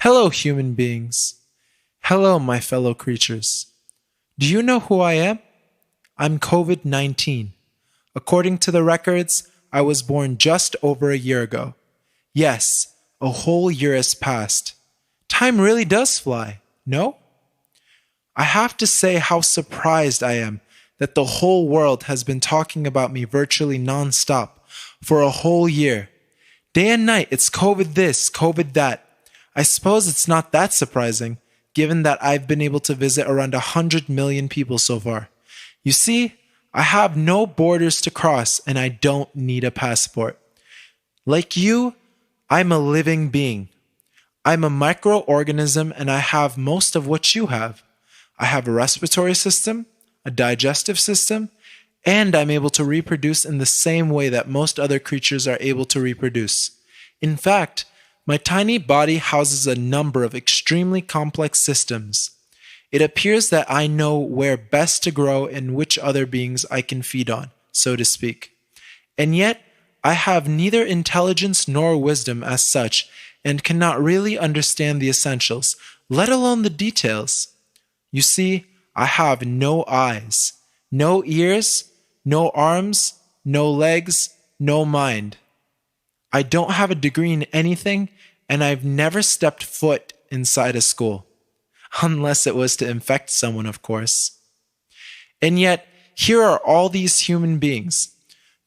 Hello, human beings. Hello, my fellow creatures. Do you know who I am? I'm COVID-19. According to the records, I was born just over a year ago. Yes, a whole year has passed. Time really does fly, no? I have to say how surprised I am that the whole world has been talking about me virtually non-stop for a whole year. Day and night, it's COVID this, COVID that. I suppose it's not that surprising, given that I've been able to visit around 100 million people so far. You see, I have no borders to cross and I don't need a passport. Like you, I'm a living being. I'm a microorganism and I have most of what you have. I have a respiratory system, a digestive system, and I'm able to reproduce in the same way that most other creatures are able to reproduce. In fact, my tiny body houses a number of extremely complex systems. It appears that I know where best to grow and which other beings I can feed on, so to speak. And yet, I have neither intelligence nor wisdom as such and cannot really understand the essentials, let alone the details. You see, I have no eyes, no ears, no arms, no legs, no mind. I don't have a degree in anything, and I've never stepped foot inside a school. Unless it was to infect someone, of course. And yet, here are all these human beings,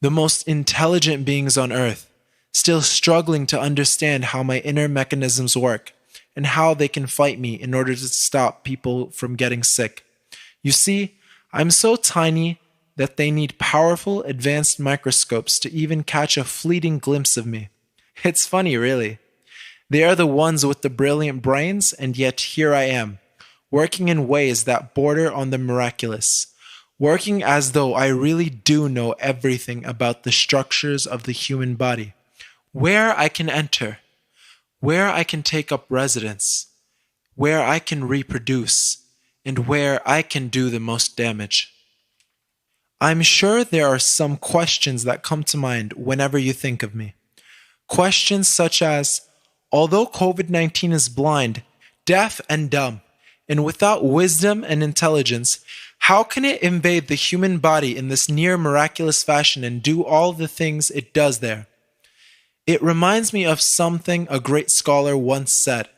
the most intelligent beings on earth, still struggling to understand how my inner mechanisms work and how they can fight me in order to stop people from getting sick. You see, I'm so tiny that they need powerful, advanced microscopes to even catch a fleeting glimpse of me. It's funny, really. They are the ones with the brilliant brains, and yet here I am, working in ways that border on the miraculous, working as though I really do know everything about the structures of the human body, where I can enter, where I can take up residence, where I can reproduce, and where I can do the most damage. I'm sure there are some questions that come to mind whenever you think of me. Questions such as, although COVID-19 is blind, deaf, and dumb, and without wisdom and intelligence, how can it invade the human body in this near miraculous fashion and do all the things it does there? It reminds me of something a great scholar once said.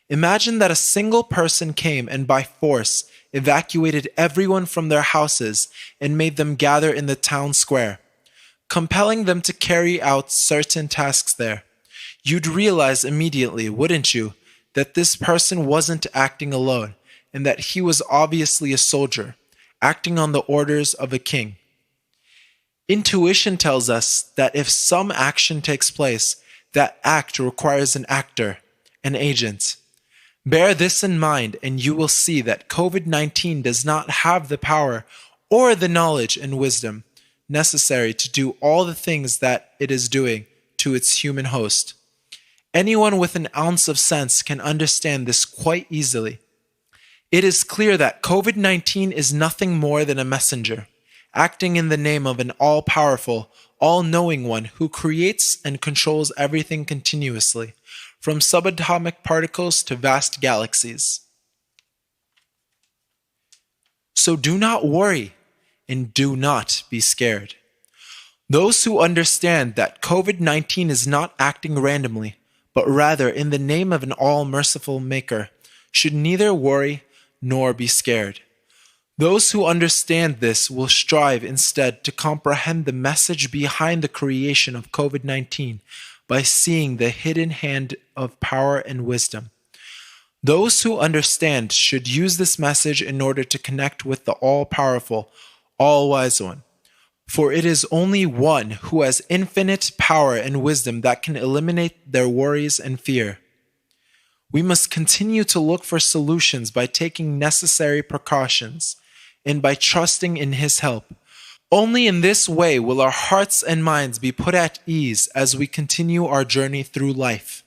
Imagine that a single person came and by force evacuated everyone from their houses and made them gather in the town square, compelling them to carry out certain tasks there. You'd realize immediately, wouldn't you, that this person wasn't acting alone and that he was obviously a soldier, acting on the orders of a king. Intuition tells us that if some action takes place, that act requires an actor, an agent. Bear this in mind and you will see that COVID-19 does not have the power or the knowledge and wisdom necessary to do all the things that it is doing to its human host. Anyone with an ounce of sense can understand this quite easily. It is clear that COVID-19 is nothing more than a messenger, acting in the name of an all-powerful, all-knowing one who creates and controls everything continuously, from subatomic particles to vast galaxies. So do not worry and do not be scared. Those who understand that COVID-19 is not acting randomly, but rather in the name of an all-merciful maker, should neither worry nor be scared. Those who understand this will strive instead to comprehend the message behind the creation of COVID-19 by seeing the hidden hand of power and wisdom. Those who understand should use this message in order to connect with the all-powerful, all-wise one. For it is only one who has infinite power and wisdom that can eliminate their worries and fear. We must continue to look for solutions by taking necessary precautions and by trusting in His help. Only in this way will our hearts and minds be put at ease as we continue our journey through life.